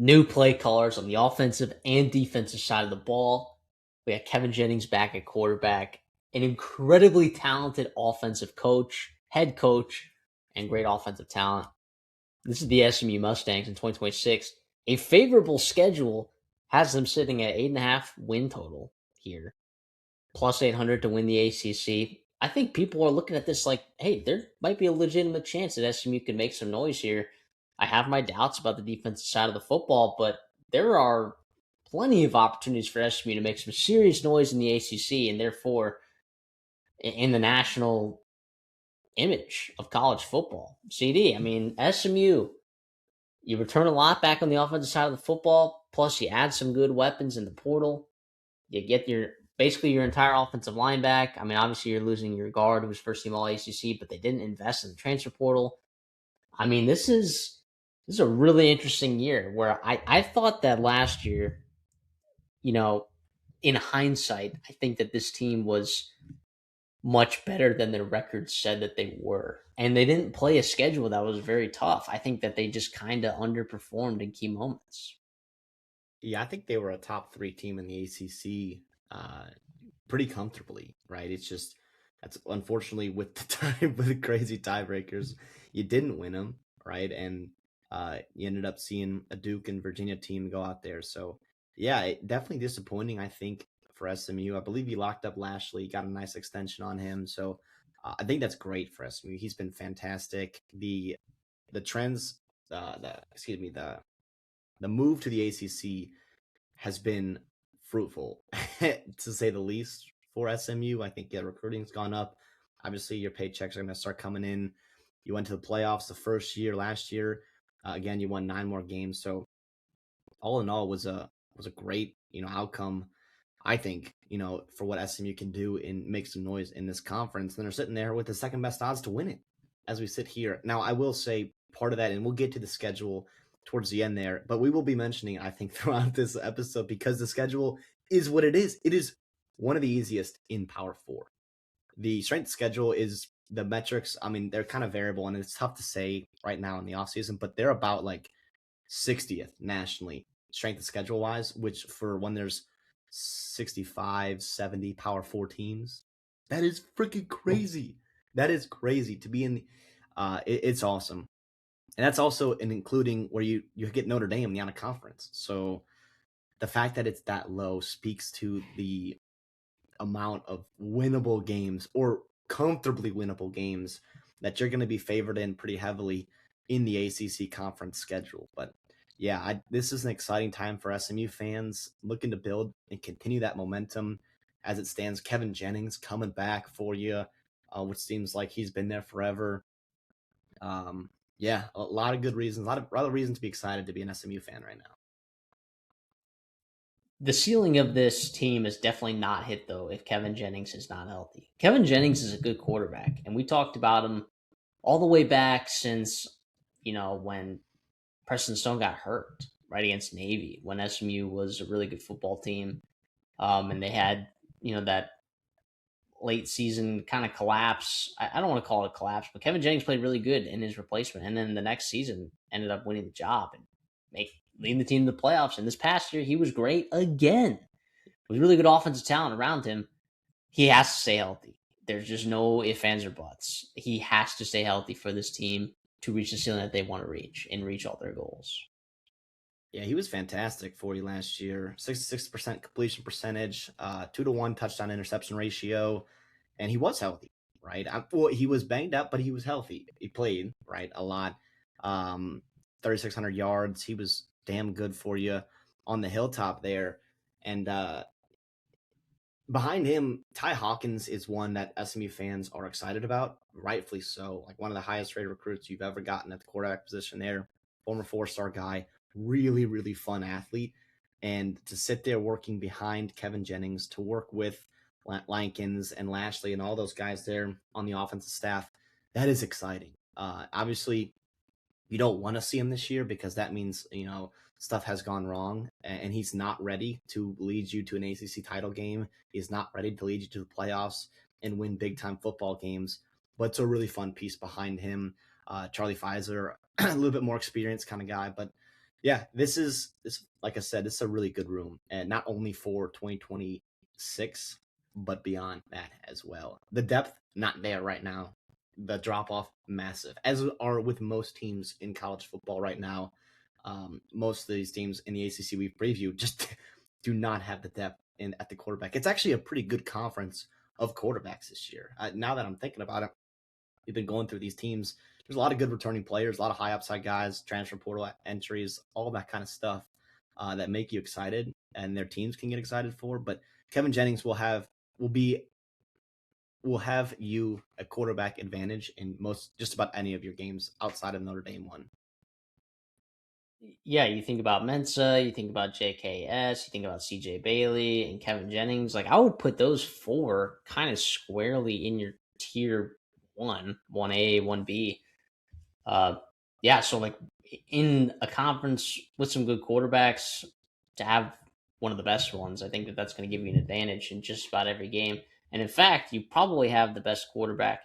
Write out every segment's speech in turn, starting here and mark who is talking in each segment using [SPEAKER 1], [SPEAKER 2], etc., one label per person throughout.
[SPEAKER 1] New play callers on the offensive and defensive side of the ball. We got Kevin Jennings back at quarterback, an incredibly talented offensive coach, head coach, and great offensive talent. This is the SMU Mustangs in 2026. A favorable schedule has them sitting at 8.5 win total here, plus 800 to win the ACC. I think people are looking at this like, hey, there might be a legitimate chance that SMU can make some noise here. I have my doubts about the defensive side of the football, but there are plenty of opportunities for SMU to make some serious noise in the ACC and therefore in the national image of college football. CD, I mean, SMU, you return a lot back on the offensive side of the football, plus you add some good weapons in the portal. You get your basically your entire offensive line back. I mean, obviously you're losing your guard who was first team all ACC, but they didn't invest in the transfer portal. I mean, this is a really interesting year where I thought that last year, you know, in hindsight, I think that this team was much better than their record said that they were. And they didn't play a schedule that was very tough. I think that they just kind of underperformed in key moments.
[SPEAKER 2] Yeah, I think they were a top three team in the ACC pretty comfortably, right? It's just that's unfortunately with the time with the crazy tiebreakers, you didn't win them, right? And you ended up seeing a Duke and Virginia team go out there. So yeah, definitely disappointing. I think for SMU, I believe he locked up Lashley, got a nice extension on him. So I think that's great for SMU. He's been fantastic. The trends, the excuse me, the move to the ACC has been fruitful, to say the least, for SMU. I think recruiting's gone up. Obviously, your paychecks are going to start coming in. You went to the playoffs the first year last year. Again, you won 9 more games. So all in all, was a great outcome. I think for what SMU can do and make some noise in this conference. Then they're sitting there with the second best odds to win it as we sit here. Now, I will say part of that, and we'll get to the schedule towards the end there, but we will be mentioning, I think, throughout this episode because the schedule is what it is. It is one of the easiest in Power Four. The strength schedule is the metrics. I mean, they're kind of variable, and it's tough to say right now in the offseason, but they're about like 60th nationally, strength of schedule wise, which for when there's 65, 70 Power Four teams, that is freaking crazy. That is crazy to be in. It's awesome. And that's also including where you get Notre Dame in the out of conference. So the fact that it's that low speaks to the amount of winnable games or comfortably winnable games that you're going to be favored in pretty heavily in the ACC conference schedule. But yeah, this is an exciting time for SMU fans looking to build and continue that momentum as it stands. Kevin Jennings coming back for you, which seems like he's been there forever. Yeah, a lot of good reasons, a lot of reasons to be excited to be an SMU fan right now.
[SPEAKER 1] The ceiling of this team is definitely not hit though if Kevin Jennings is not healthy. Kevin Jennings is a good quarterback, and we talked about him all the way back since when Preston Stone got hurt right against Navy when SMU was a really good football team, and they had that late season kind of collapse. I don't want to call it a collapse, but Kevin Jennings played really good in his replacement, and then the next season ended up winning the job and leading the team to the playoffs. And this past year, he was great again with really good offensive talent around him. He has to stay healthy. There's just no ifs, ands, or buts. He has to stay healthy for this team to reach the ceiling that they want to reach and reach all their goals.
[SPEAKER 2] Yeah, he was fantastic for you last year. 66% completion percentage, 2-to-1 touchdown interception ratio, and he was healthy, right? Well, he was banged up, but he was healthy. He played, right, a lot. 3,600 yards. He was damn good for you on the hilltop there. And behind him, Ty Hawkins is one that SMU fans are excited about, rightfully so. Like one of the highest rated recruits you've ever gotten at the quarterback position there. Former 4-star guy, really, really fun athlete. And to sit there working behind Kevin Jennings, to work with Lankins and Lashley and all those guys there on the offensive staff, that is exciting. Obviously, you don't want to see him this year because that means, stuff has gone wrong and he's not ready to lead you to an ACC title game. He's not ready to lead you to the playoffs and win big time football games. But it's a really fun piece behind him. Charlie Pfizer, a little bit more experienced kind of guy, but Yeah, this like I said, this is a really good room, and not only for 2026, but beyond that as well. The depth not there right now. The drop off massive, as are with most teams in college football right now. Most of these teams in the ACC we've previewed just do not have the depth in at the quarterback. It's actually a pretty good conference of quarterbacks this year. Now that I'm thinking about it, we've been going through these teams. There's a lot of good returning players, a lot of high upside guys, transfer portal entries, all that kind of stuff that make you excited, and their teams can get excited for. But Kevin Jennings will be will have you a quarterback advantage in most just about any of your games outside of Notre Dame one.
[SPEAKER 1] Yeah, you think about Mensa, you think about JKS, you think about CJ Bailey and Kevin Jennings. Like, I would put those four kind of squarely in your tier one, 1A, 1B. Uh, yeah, so like in a conference with some good quarterbacks, to have one of the best ones, I think that that's going to give you an advantage in just about every game. And in fact, you probably have the best quarterback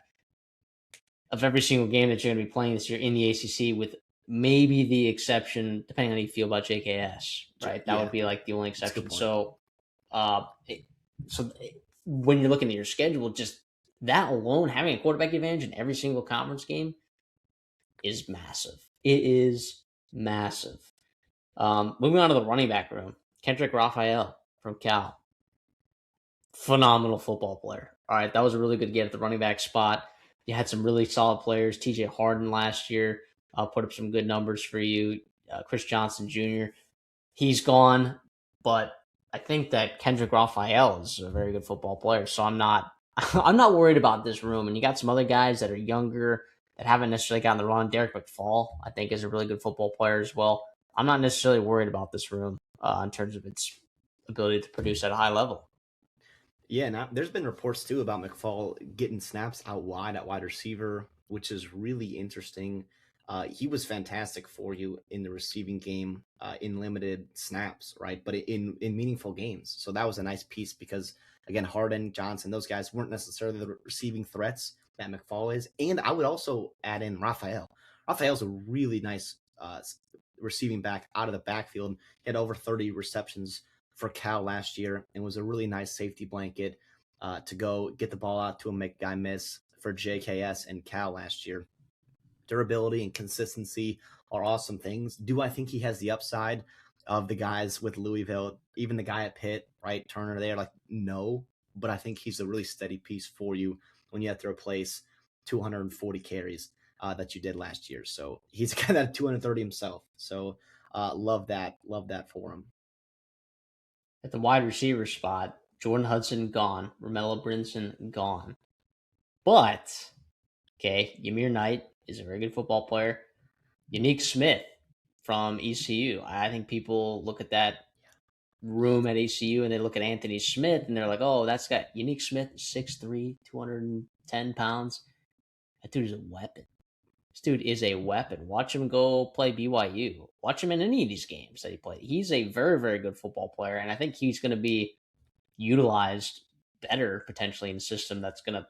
[SPEAKER 1] of every single game that you're going to be playing this year in the ACC, with maybe the exception, depending on how you feel about JKS, right? That
[SPEAKER 2] Yeah,
[SPEAKER 1] would be like the only
[SPEAKER 2] that's a good
[SPEAKER 1] exception.
[SPEAKER 2] point.
[SPEAKER 1] Uh, it, when you're looking at your schedule, just that alone, having a quarterback advantage in every single conference game is massive. It is massive. Moving on to the running back room, Kendrick Raphael from Cal, phenomenal football player. All right, that was a really good get at the running back spot. You had some really solid players. TJ Harden last year put up some good numbers for you. Chris Johnson Jr. He's gone, but I think that Kendrick Raphael is a very good football player. So I'm not I'm not worried about this room. And you got some other guys that are younger that haven't necessarily gotten the run. Derek McFall, I think, is a really good football player as well. I'm not necessarily worried about this room in terms of its ability to produce at a high level.
[SPEAKER 2] Yeah, now there's been reports too about McFall getting snaps out wide at wide receiver, which is really interesting. He was fantastic for you in the receiving game in limited snaps, right? But in meaningful games, so that was a nice piece because again, Harden, Johnson, those guys weren't necessarily the receiving threats that McFall is. And I would also add in Raphael. Raphael's a really nice receiving back out of the backfield. He had over 30 receptions for Cal last year and was a really nice safety blanket to go get the ball out to him, make a guy miss for JKS and Cal last year. Durability and consistency are awesome things. Do I think he has the upside of the guys with Louisville, even the guy at Pitt, right? Turner there, like, no, but I think he's a really steady piece for you when you have to replace 240 carries that you did last year. So he's a guy that 230 himself. So love that for him.
[SPEAKER 1] At the wide receiver spot, Jordan Hudson gone, Romello Brinson gone. But, okay, Ymir Knight is a very good football player. Unique Smith from ECU. I think people look at that room at ECU and they look at Anthony Smith and they're like, oh, that's got Unique Smith, 6'3, 210 pounds. That dude is a weapon. This dude is a weapon. Watch him go play BYU. Watch him in any of these games that he played. He's a very, very good football player, and I think he's going to be utilized better potentially in a system that's going to.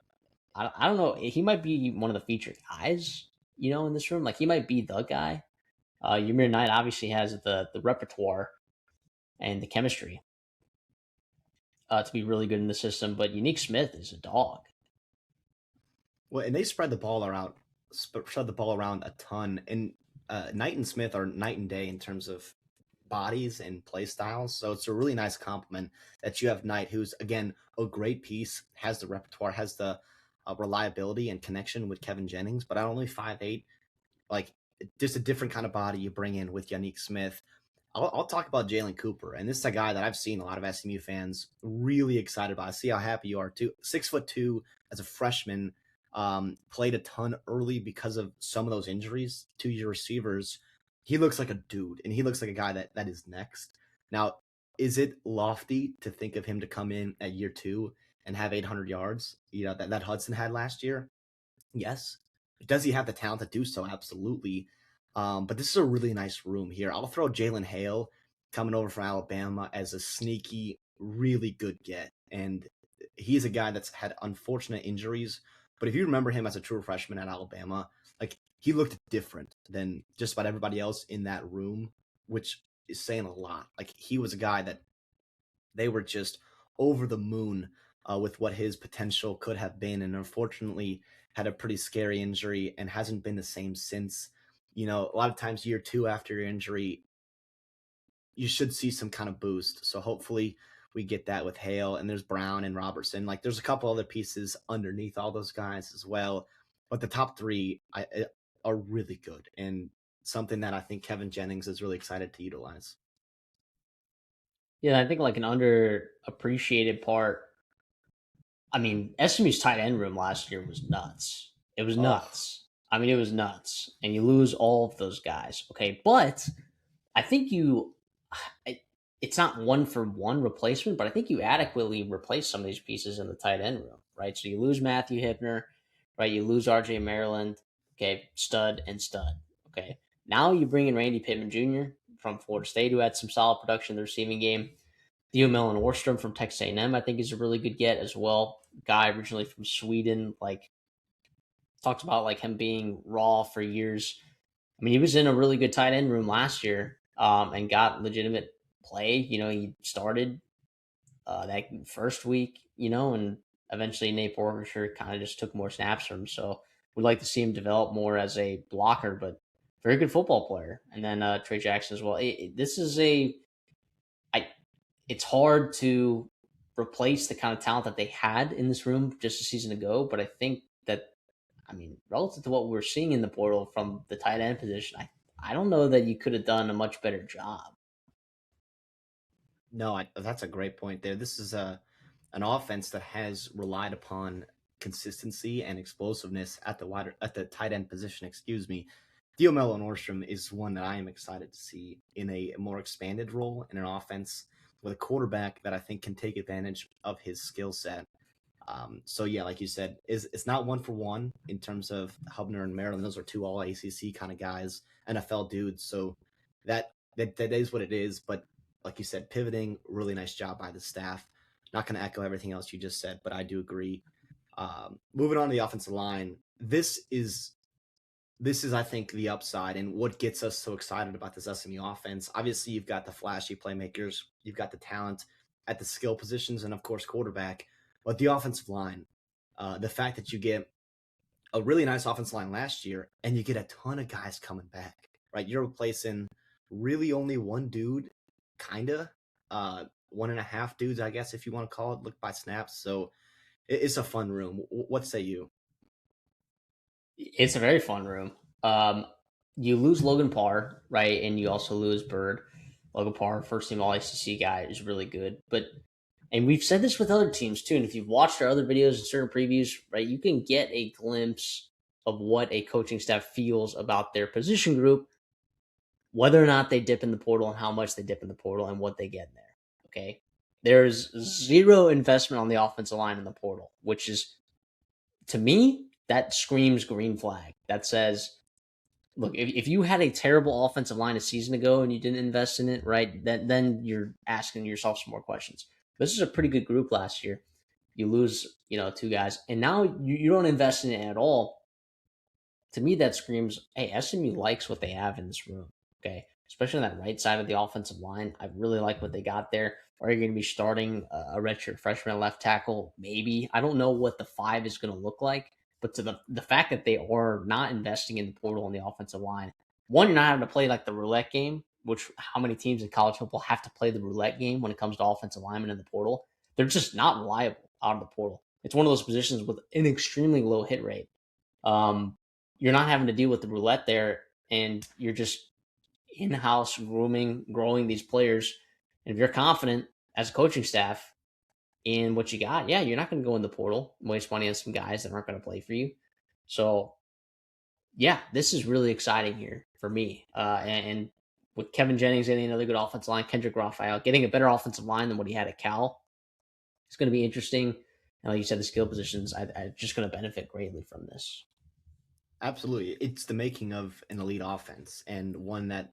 [SPEAKER 1] I don't know. He might be one of the featured guys, in this room. Like, he might be the guy. Ymir Knight obviously has the repertoire and the chemistry to be really good in the system, but Unique Smith is a dog.
[SPEAKER 2] Well, and they spread the ball around, a ton. And Knight and Smith are night and day in terms of bodies and play styles. So it's a really nice compliment that you have Knight, who's again a great piece, has the repertoire, has the reliability and connection with Kevin Jennings, but at only 5'8", like just a different kind of body you bring in with Yannick Smith. I'll talk about Jalen Cooper, and this is a guy that I've seen a lot of SMU fans really excited about. I see how happy you are too. 6'2" as a freshman, played a ton early because of some of those injuries to your receivers. He looks like a dude, and he looks like a guy that is next. Now, is it lofty to think of him to come in at year two and have 800 yards? That Hudson had last year. Yes. Does he have the talent to do so? Absolutely. But this is a really nice room here. I'll throw Jalen Hale coming over from Alabama as a sneaky, really good get. And he's a guy that's had unfortunate injuries. But if you remember him as a true freshman at Alabama, like, he looked different than just about everybody else in that room. which is saying a lot. Like he was a guy that they were just over the moon with what his potential could have been, and unfortunately had a pretty scary injury and hasn't been the same since. You know, a lot of times year two after your injury, you should see some kind of boost. So hopefully we get that with Hale, and there's Brown and Robertson. Like there's a couple other pieces underneath all those guys as well, but the top three are really good and something that I think Kevin Jennings is really excited to utilize.
[SPEAKER 1] Yeah, I think like an underappreciated part. I mean, SMU's tight end room last year was nuts. It was
[SPEAKER 2] Oh,
[SPEAKER 1] nuts. I mean, it was nuts, and you lose all of those guys. Okay, but I think it's not one for one replacement, but I think you adequately replace some of these pieces in the tight end room, right? So you lose Matthew Hibner, right? You lose RJ Maryland, okay, stud and stud, okay. Now you bring in Randy Pittman Jr. from Florida State, who had some solid production in the receiving game. Theo Mellon Orstrom from Texas A&M, I think, is a really good get as well. Guy originally from Sweden, like talks about like him being raw for years. I mean, he was in a really good tight end room last year, and got legitimate play. You know, he started that first week, you know, and eventually Nate Borger kind of just took more snaps from him. So we'd like to see him develop more as a blocker, but very good football player. And then Trey Jackson as well. This is I. It's hard to replace the kind of talent that they had in this room just a season ago, but I think that, I mean, relative to what we're seeing in the portal from the tight end position, I don't know that you could have done a much better job.
[SPEAKER 2] no, that's a great point there. This is an offense that has relied upon consistency and explosiveness at the tight end position. Excuse me. Theo Mellon Orstrom is one that I am excited to see in a more expanded role in an offense with a quarterback that I think can take advantage of his skill set. So yeah, like you said, is it's not one for one in terms of Hubner and Maryland. Those are two all ACC kind of guys, NFL dudes. So that is what it is. But like you said, pivoting, really nice job by the staff. Not going to echo everything else you just said, but I do agree. Moving on to the offensive line, this is I think the upside and what gets us so excited about this SMU offense. Obviously, you've got the flashy playmakers, you've got the talent at the skill positions, and of course quarterback. But the offensive line, the fact that you get a really nice offensive line last year and you get a ton of guys coming back, right? You're replacing really only one dude, kinda, one and a half dudes, I guess if you want to call it, look by snaps. So it's a fun room. What say you?
[SPEAKER 1] It's a very fun room. Um, you lose Logan Parr, right, and you also lose Bird. Logan Parr, first team All ACC guy, is really good, but and we've said this with other teams too. And if you've watched our other videos and certain previews, right, you can get a glimpse of what a coaching staff feels about their position group, whether or not they dip in the portal and how much they dip in the portal and what they get in there. Okay. There's zero investment on the offensive line in the portal, which is, to me, that screams green flag. That says, look, if you had a terrible offensive line a season ago and you didn't invest in it, right, then you're asking yourself some more questions. This is a pretty good group last year. You lose, you know, two guys, and now you don't invest in it at all. To me, that screams, hey, SMU likes what they have in this room. Okay. Especially on that right side of the offensive line. I really like what they got there. Are you going to be starting a redshirt freshman left tackle? Maybe. I don't know what the five is going to look like, but to the fact that they are not investing in the portal on the offensive line, one, you're not having to play like the roulette game, which how many teams in college football have to play the roulette game when it comes to offensive linemen in the portal? They're just not reliable out of the portal. It's one of those positions with an extremely low hit rate. Um, you're not having to deal with the roulette there, and you're just in-house grooming, growing these players. And if you're confident as a coaching staff in what you got, yeah, you're not going to go in the portal and waste money on some guys that aren't going to play for you. So, yeah, this is really exciting here for me. And with Kevin Jennings getting another good offensive line, Kendrick Raphael getting a better offensive line than what he had at Cal, it's going to be interesting. And like you said, the skill positions are just going to benefit greatly from this.
[SPEAKER 2] Absolutely. It's the making of an elite offense and one that,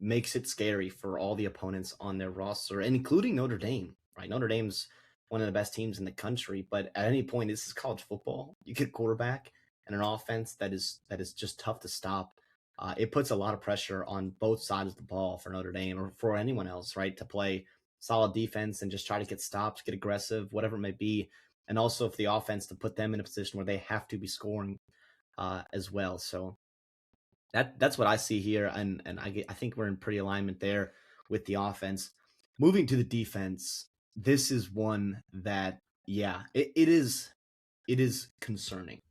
[SPEAKER 2] makes it scary for all the opponents on their roster, including Notre Dame, right? Notre Dame's one of the best teams in the country, but at any point, this is college football. You get a quarterback and an offense that is just tough to stop. it puts a lot of pressure on both sides of the ball for Notre Dame or for anyone else, right? To play solid defense and just try to get stops, get aggressive, whatever it may be. And also for the offense to put them in a position where they have to be scoring as well. So that's what I see here, and I think we're in pretty alignment there with the offense. Moving to the defense, this is one that it is concerning.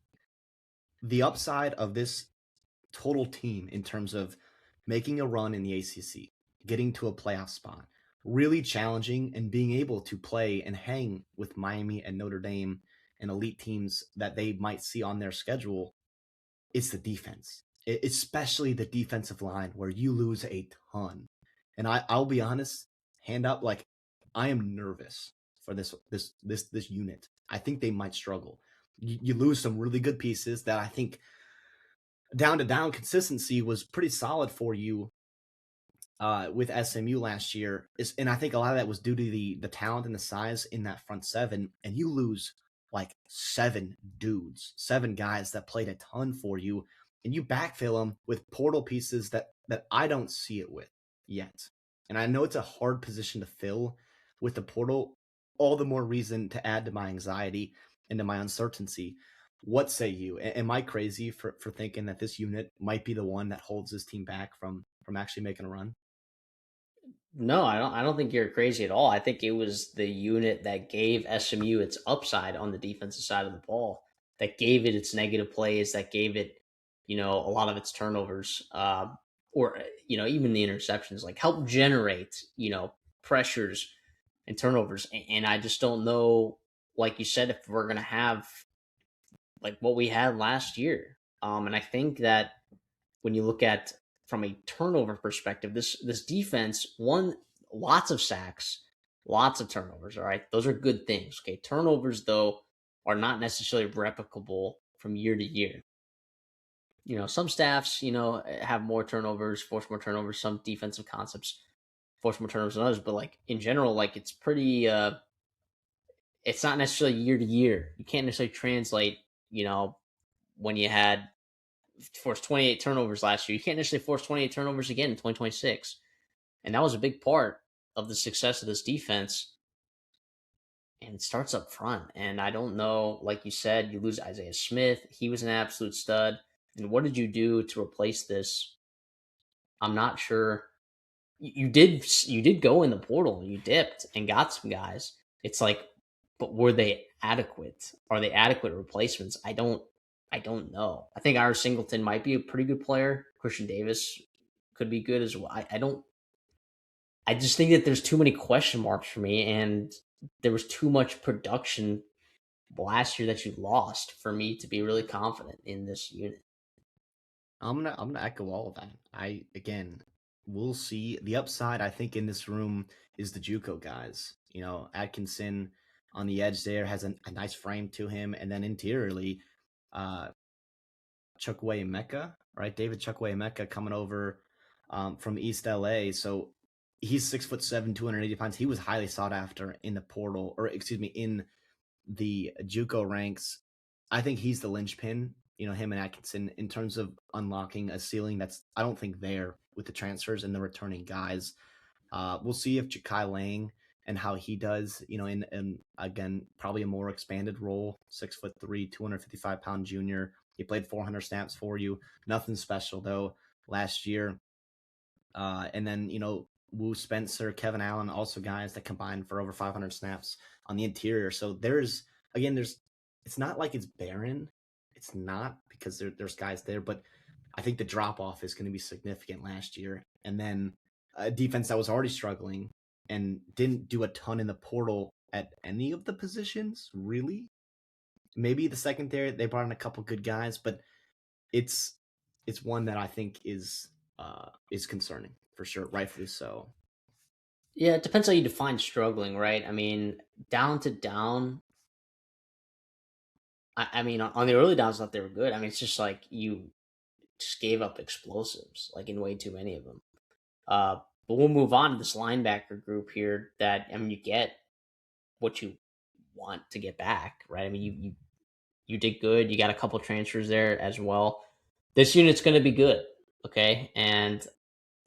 [SPEAKER 2] The upside of this total team in terms of making a run in the ACC, getting to a playoff spot, really challenging and being able to play and hang with Miami and Notre Dame and elite teams that they might see on their schedule. It's the defense, especially the defensive line where you lose a ton. And I'll be honest, hand up, like I am nervous for this unit. I think they might struggle. You lose some really good pieces that I think down to down consistency was pretty solid for you with SMU last year. And I think a lot of that was due to the talent and the size in that front seven. And you lose like seven guys that played a ton for you, and you backfill them with portal pieces that I don't see it with yet. And I know it's a hard position to fill with the portal. All the more reason to add to my anxiety and to my uncertainty. What say you? Am I crazy for thinking that this unit might be the one that holds this team back from actually making a run?
[SPEAKER 1] No, I don't think you're crazy at all. I think it was the unit that gave SMU its upside on the defensive side of the ball, that gave it its negative plays, that gave it, a lot of its turnovers, or even the interceptions, like help generate, pressures and turnovers. And I just don't know, like you said, if we're gonna have like what we had last year. And I think that when you look at from a turnover perspective, this defense won lots of sacks, lots of turnovers. All right, those are good things. Okay, turnovers though are not necessarily replicable from year to year. Some staffs, have more turnovers, force more turnovers. Some defensive concepts force more turnovers than others. But like in general, like it's pretty. It's not necessarily year to year. You can't necessarily translate. When you had forced 28 turnovers last year. You can't necessarily force 28 turnovers again in 2026. And that was a big part of the success of this defense. And it starts up front. And I don't know, like you said, you lose Isaiah Smith. He was an absolute stud. And what did you do to replace this? I'm not sure. You did go in the portal. You dipped and got some guys. It's like, but were they adequate? Are they adequate replacements? I don't know. I think Ira Singleton might be a pretty good player. Christian Davis could be good as well. I don't. I just think that there's too many question marks for me, and there was too much production last year that you lost for me to be really confident in this unit.
[SPEAKER 2] I'm gonna echo all of that. I again, we'll see. The upside I think in this room is the JUCO guys. Atkinson on the edge there has a nice frame to him, and then interiorly, uh, Chukwueze Mecca, right? David Chukwueze Mecca coming over from East LA. So he's 6'7", 280 pounds. He was highly sought after in the portal, or excuse me, in the JUCO ranks. I think he's the linchpin, him and Atkinson, in terms of unlocking a ceiling that's, I don't think, there with the transfers and the returning guys. We'll see if Jakai Lang and how he does, in again, probably a more expanded role, 6'3", 255-pound junior. He played 400 snaps for you. Nothing special, though, last year. And then, Wu Spencer, Kevin Allen, also guys that combined for over 500 snaps on the interior. So it's not like it's barren. It's not, because there's guys there, but I think the drop off is going to be significant last year. And then a defense that was already struggling and didn't do a ton in the portal at any of the positions, really. Maybe the secondary, they brought in a couple good guys, but it's one that I think is concerning for sure, rightfully so.
[SPEAKER 1] Yeah, it depends how you define struggling, right? I mean, down to down. I mean, on the early downs, not they were good. I mean, it's just like you just gave up explosives, like in way too many of them. But we'll move on to this linebacker group here. That, I mean, you get what you want to get back, right? I mean, you did good. You got a couple transfers there as well. This unit's going to be good. Okay, and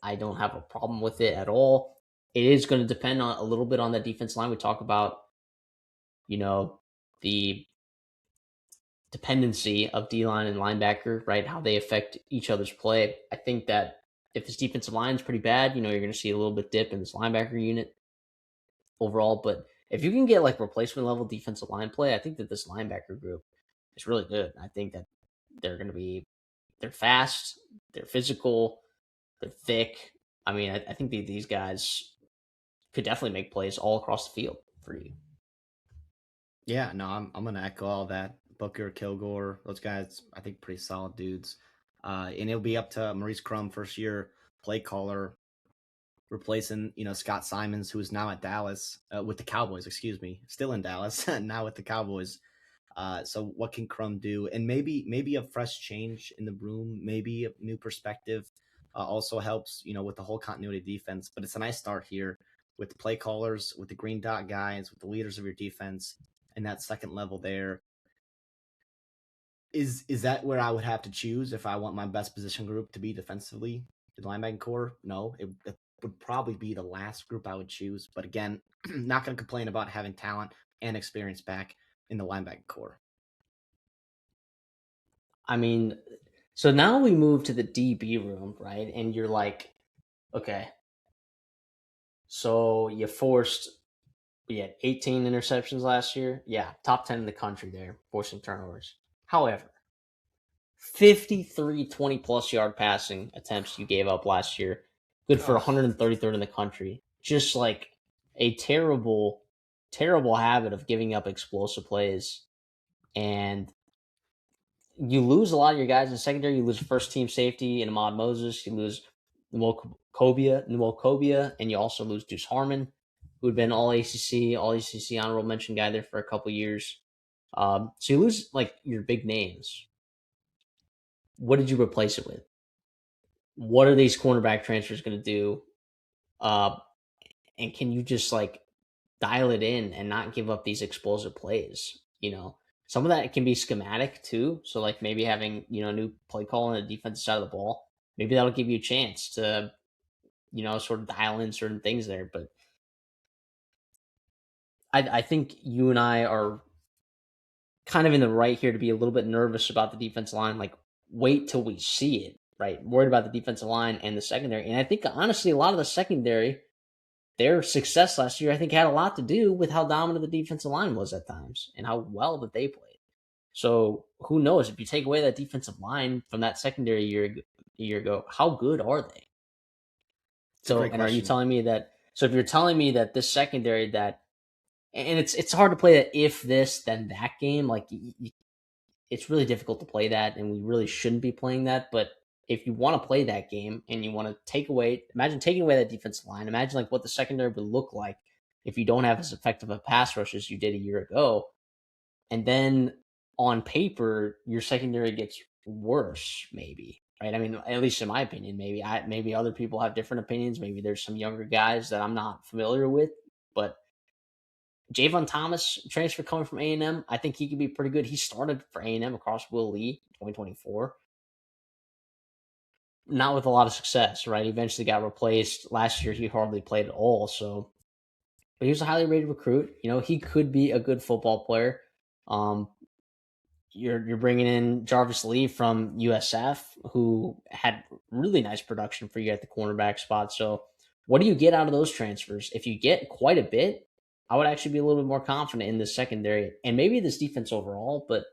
[SPEAKER 1] I don't have a problem with it at all. It is going to depend on a little bit on the defense line. We talk about, you know, the dependency of D line and linebacker, right? How they affect each other's play. I think that if this defensive line is pretty bad, you're going to see a little bit dip in this linebacker unit overall. But if you can get like replacement level defensive line play, I think that this linebacker group is really good. I think that they're going to be, they're fast, they're physical, they're thick. I mean, I think these guys could definitely make plays all across the field for you.
[SPEAKER 2] Yeah, no, I'm gonna echo all that. Booker, Kilgore, those guys, I think pretty solid dudes. And it'll be up to Maurice Crum, first year play caller, replacing Scott Simons, who is now at Dallas with the Cowboys. Excuse me, still in Dallas now with the Cowboys. So what can Crum do? And maybe a fresh change in the room, maybe a new perspective also helps. With the whole continuity of defense. But it's a nice start here with the play callers, with the green dot guys, with the leaders of your defense, and that second level there. Is that where I would have to choose if I want my best position group to be defensively? The linebacking core? No, it would probably be the last group I would choose. But again, not going to complain about having talent and experience back in the linebacking core.
[SPEAKER 1] I mean, so now we move to the DB room, right? And you're like, okay, so we had 18 interceptions last year. Yeah, top 10 in the country there, forcing turnovers. However, 53 20 plus yard passing attempts you gave up last year. Good for 133rd in the country. Just like a terrible, terrible habit of giving up explosive plays. And you lose a lot of your guys in secondary. You lose first team safety in Ahmad Moses. You lose Noel Kobia, and you also lose Deuce Harmon, who had been all ACC honorable mention guy there for a couple years. So you lose like your big names. What did you replace it with? What are these cornerback transfers going to do? Uh, and can you just like dial it in and not give up these explosive plays? Some of that can be schematic too. So like maybe having a new play call on the defensive side of the ball, maybe that'll give you a chance to sort of dial in certain things there. But I think you and I are kind of in the right here to be a little bit nervous about the defensive line. Like wait till we see it. Right, worried about the defensive line and the secondary, and I think honestly a lot of the secondary, their success last year, I think, had a lot to do with how dominant the defensive line was at times and how well that they played. So who knows if you take away that defensive line from that secondary year ago, how good are they?
[SPEAKER 2] It's a
[SPEAKER 1] So,
[SPEAKER 2] great
[SPEAKER 1] and are you
[SPEAKER 2] question.
[SPEAKER 1] telling me that? So if you're telling me that this secondary that, and it's hard to play that if this then that game, like it's really difficult to play that, and we really shouldn't be playing that. But if you want to play that game and you want to imagine taking away that defensive line, imagine like what the secondary would look like if you don't have as effective a pass rush as you did a year ago. And then on paper, your secondary gets worse, maybe. Right? I mean, at least in my opinion, maybe other people have different opinions. Maybe there's some younger guys that I'm not familiar with, but Javon Thomas transfer coming from A&M, I think he could be pretty good. He started for A&M across Will Lee 2024. Not with a lot of success, right? He eventually got replaced. Last year, he hardly played at all. So, but he was a highly rated recruit. He could be a good football player. Um, you're bringing in Jarvis Lee from USF, who had really nice production for you at the cornerback spot. So, what do you get out of those transfers? If you get quite a bit, I would actually be a little bit more confident in the secondary and maybe this defense overall. But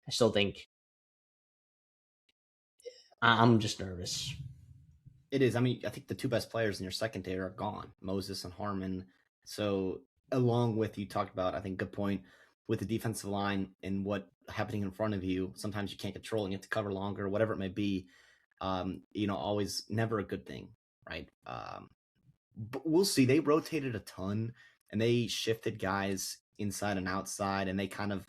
[SPEAKER 1] I still think I'm just nervous.
[SPEAKER 2] It is. I mean, I think the two best players in your secondary are gone, Moses and Harmon. So, along with you talked about, I think good point with the defensive line and what happening in front of you. Sometimes you can't control and you have to cover longer, whatever it may be. Always never a good thing, right? But we'll see. They rotated a ton and they shifted guys inside and outside, and they kind of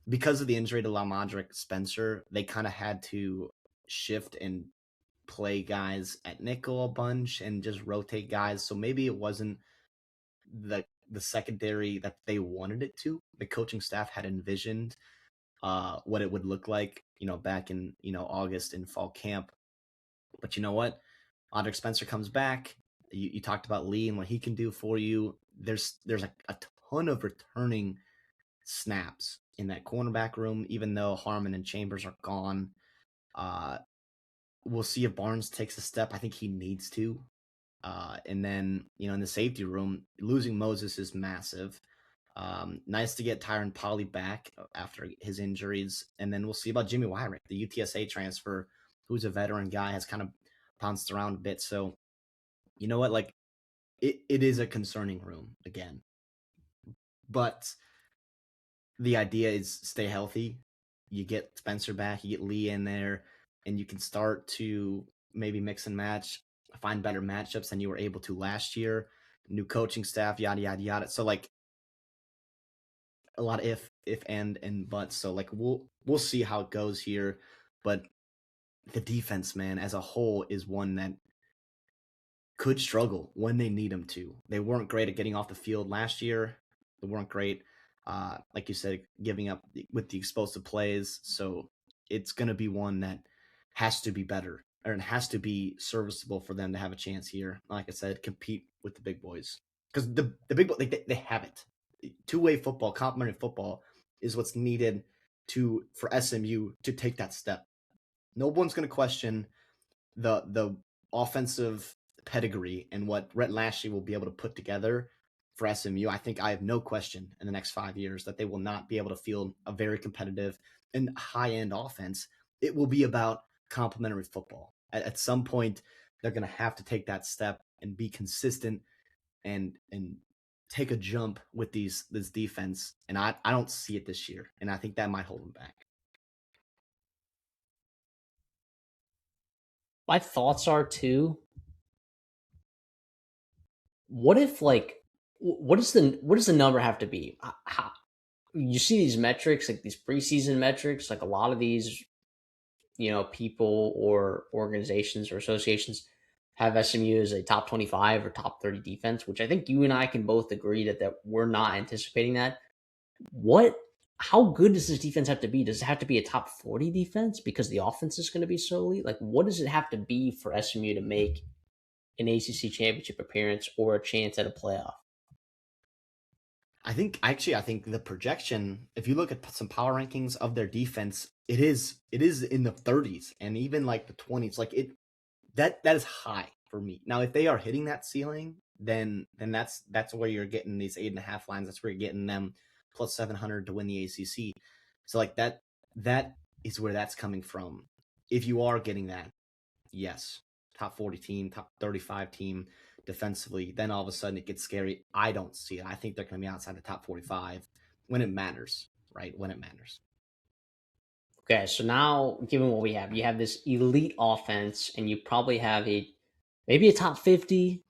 [SPEAKER 2] because of the injury to Lamadrick Spencer, they kind of had to shift and play guys at nickel a bunch and just rotate guys. So maybe it wasn't the secondary that they wanted it to. The coaching staff had envisioned what it would look like, back in August in fall camp. But you know what? Audric Spencer comes back. You talked about Lee and what he can do for you. There's a ton of returning snaps in that cornerback room, even though Harmon and Chambers are gone. Uh, we'll see if Barnes takes a step. I think he needs to. And then, in the safety room, losing Moses is massive. Nice to get Tyron Polley back after his injuries. And then we'll see about Jimmy Wyrick, the UTSA transfer, who's a veteran guy, has kind of bounced around a bit. So, you know what? Like, it is a concerning room again. But the idea is stay healthy. You get Spencer back, you get Lee in there, and you can start to maybe mix and match, find better matchups than you were able to last year. New coaching staff, yada yada yada. So like a lot of if and buts. So like we'll see how it goes here, but the defense, man, as a whole, is one that could struggle when they need them to. They weren't great at getting off the field last year. They weren't great, like you said, giving up with the explosive plays. So it's going to be one that has to be better, or it has to be serviceable for them to have a chance here. Like I said, compete with the big boys, because the big boys, they have it. Two-way football, complementary football, is what's needed for SMU to take that step. No one's going to question the offensive pedigree and what Rhett Lashley will be able to put together for SMU. I think I have no question in the next 5 years that they will not be able to field a very competitive and high-end offense. It will be about complementary football. At some point, they're going to have to take that step and be consistent and take a jump with this defense. And I don't see it this year, and I think that might hold them back.
[SPEAKER 1] My thoughts are too. What if what does the number have to be? How, you see these metrics, like these preseason metrics, like a lot of these, people or organizations or associations have SMU as a top 25 or top 30 defense, which I think you and I can both agree that we're not anticipating that. How good does this defense have to be? Does it have to be a top 40 defense because the offense is going to be so elite? Like, what does it have to be for SMU to make an ACC championship appearance or a chance at a playoff?
[SPEAKER 2] I think the projection, if you look at some power rankings of their defense, it is in the 30s and even like the 20s. Like that is high for me. Now, if they are hitting that ceiling, then that's where you're getting these 8.5 lines. That's where you're getting them plus 700 to win the ACC. So like that is where that's coming from. If you are getting that, yes, top 40 team, top 35 team defensively, then all of a sudden it gets scary. I don't see it. I think they're going to be outside the top 45 when it matters, right? When it matters.
[SPEAKER 1] Okay, so now given what we have, you have this elite offense, and you probably have maybe a top 50,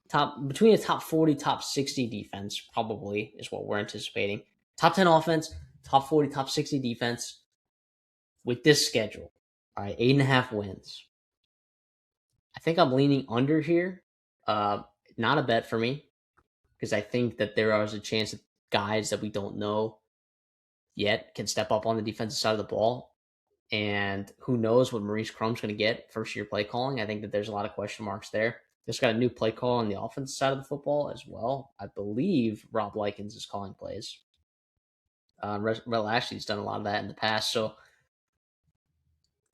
[SPEAKER 1] between a top 40, top 60 defense, probably is what we're anticipating. Top 10 offense, top 40, top 60 defense with this schedule. All right, 8.5 wins. I think I'm leaning under here. Not a bet for me, because I think that there is a chance that guys that we don't know yet can step up on the defensive side of the ball. And who knows what Maurice Crum's going to get first year play calling. I think that there's a lot of question marks there. Just got a new play call on the offensive side of the football as well. I believe Rob Likens is calling plays. Rhett Lashley's done a lot of that in the past. So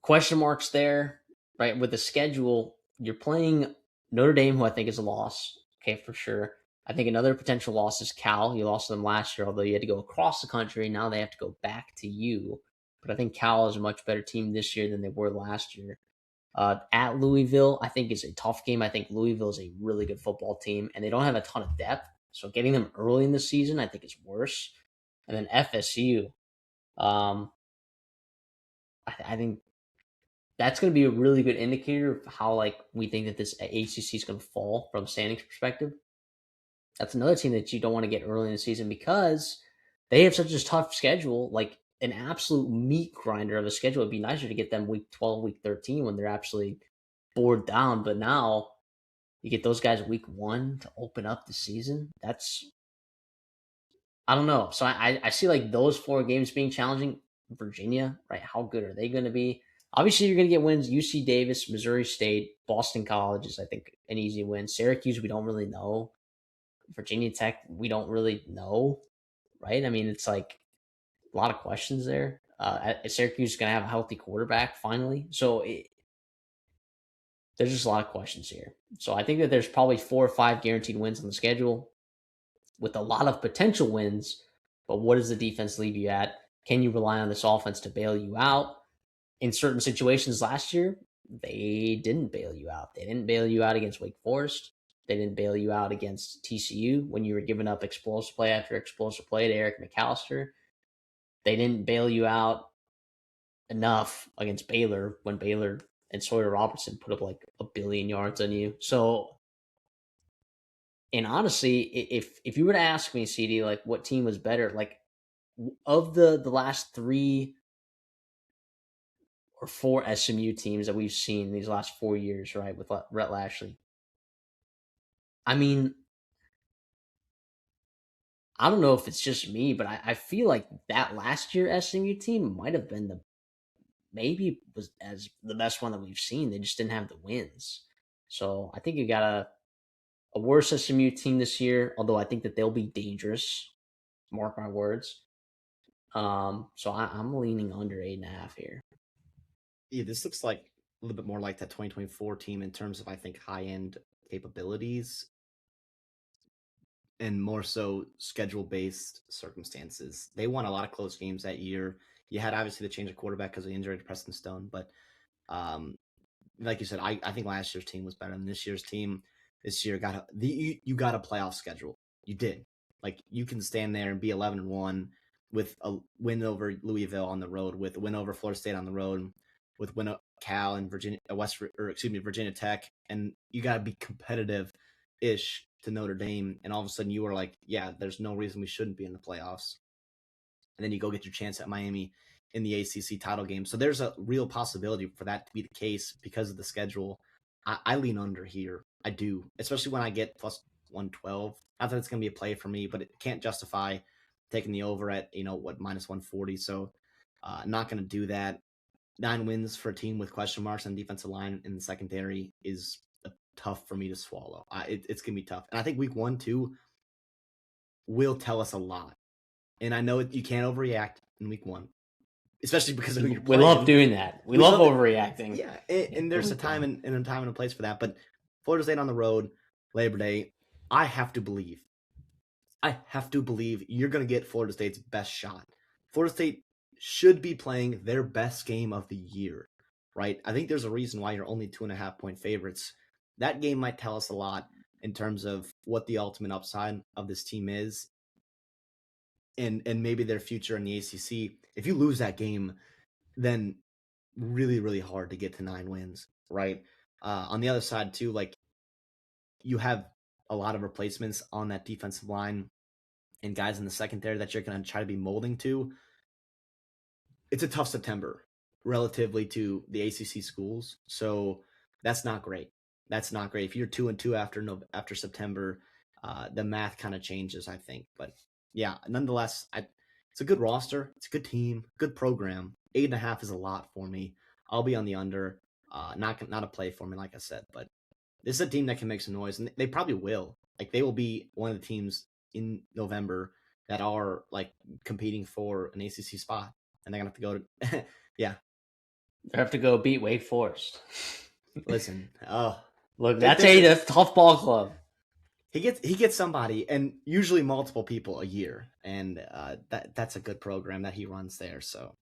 [SPEAKER 1] question marks there, right? With the schedule, you're playing Notre Dame, who I think is a loss. Okay, for sure. I think another potential loss is Cal. You lost to them last year, although you had to go across the country. Now they have to go back to you. But I think Cal is a much better team this year than they were last year. At Louisville, I think is a tough game. I think Louisville is a really good football team, and they don't have a ton of depth. So getting them early in the season, I think, is worse. And then FSU, I think that's going to be a really good indicator of how we think that this ACC is going to fall from a standings perspective. That's another team that you don't want to get early in the season because they have such a tough schedule. Like an absolute meat grinder of a schedule. It'd be nicer to get them week 12, week 13 when they're actually bored down. But now you get those guys week 1 to open up the season. I don't know. So I see those 4 games being challenging. Virginia, right? How good are they going to be? Obviously, you're going to get wins. UC Davis, Missouri State, Boston College is, I think, an easy win. Syracuse, we don't really know. Virginia Tech, we don't really know, right? I mean, it's like a lot of questions there. Syracuse is going to have a healthy quarterback finally. So there's just a lot of questions here. So I think that there's probably 4 or 5 guaranteed wins on the schedule with a lot of potential wins. But what does the defense leave you at? Can you rely on this offense to bail you out? In certain situations last year, they didn't bail you out. They didn't bail you out against Wake Forest. They didn't bail you out against TCU when you were giving up explosive play after explosive play to Eric McAllister. They didn't bail you out enough against Baylor when Baylor and Sawyer Robertson put up like 1 billion yards on you. So, and honestly, if you were to ask me, CD, like what team was better, like of the last 3 or 4 SMU teams that we've seen these last 4 years, right, with Rhett Lashley. I mean, I don't know if it's just me, but I feel like that last year SMU team might have been maybe was as the best one that we've seen. They just didn't have the wins. So I think you got a worse SMU team this year, although I think that they'll be dangerous. Mark my words. So I'm leaning under 8.5 here.
[SPEAKER 2] Yeah, this looks like a little bit more like that 2024 team in terms of, I think, high-end capabilities and more so schedule-based circumstances. They won a lot of close games that year. You had obviously the change of quarterback because of the injury to Preston Stone, but like you said, I think last year's team was better than this year's team. This year you got a playoff schedule. You did. Like you can stand there and be 11-1 with a win over Louisville on the road, with a win over Florida State on the road, with win Cal and Virginia Tech, and you got to be competitive-ish to Notre Dame, and all of a sudden you are like, yeah, there's no reason we shouldn't be in the playoffs. And then you go get your chance at Miami in the ACC title game. So there's a real possibility for that to be the case because of the schedule. I lean under here. I do, especially when I get plus 112. Not that it's going to be a play for me, but it can't justify taking the over at, minus 140. So not going to do that. 9 wins for a team with question marks on defensive line in the secondary is tough for me to swallow. It's going to be tough. And I think week 1, 2 will tell us a lot. And I know you can't overreact in week 1, especially because of who you're playing.
[SPEAKER 1] We love doing that. We love overreacting.
[SPEAKER 2] Yeah, and there's a time and a place for that. But Florida State on the road, Labor Day, I have to believe you're going to get Florida State's best shot. Florida State should be playing their best game of the year, right? I think there's a reason why you're only 2.5-point favorites. That game might tell us a lot in terms of what the ultimate upside of this team is and maybe their future in the ACC. If you lose that game, then really, really hard to get to 9 wins, right? On the other side, too, like you have a lot of replacements on that defensive line and guys in the secondary that you're going to try to be molding to. It's a tough September relatively to the ACC schools, so that's not great. That's not great. If you're 2-2 after September, the math kind of changes, I think. But yeah, nonetheless, it's a good roster. It's a good team, good program. 8.5 is a lot for me. I'll be on the under. Not a play for me, like I said. But this is a team that can make some noise, and they probably will. Like they will be one of the teams in November that are like competing for an ACC spot, and they're gonna have to go to yeah.
[SPEAKER 1] They have to go beat Wake Forest.
[SPEAKER 2] Listen,
[SPEAKER 1] look, that's a tough ball club.
[SPEAKER 2] He gets somebody, and usually multiple people a year, and that's a good program that he runs there. So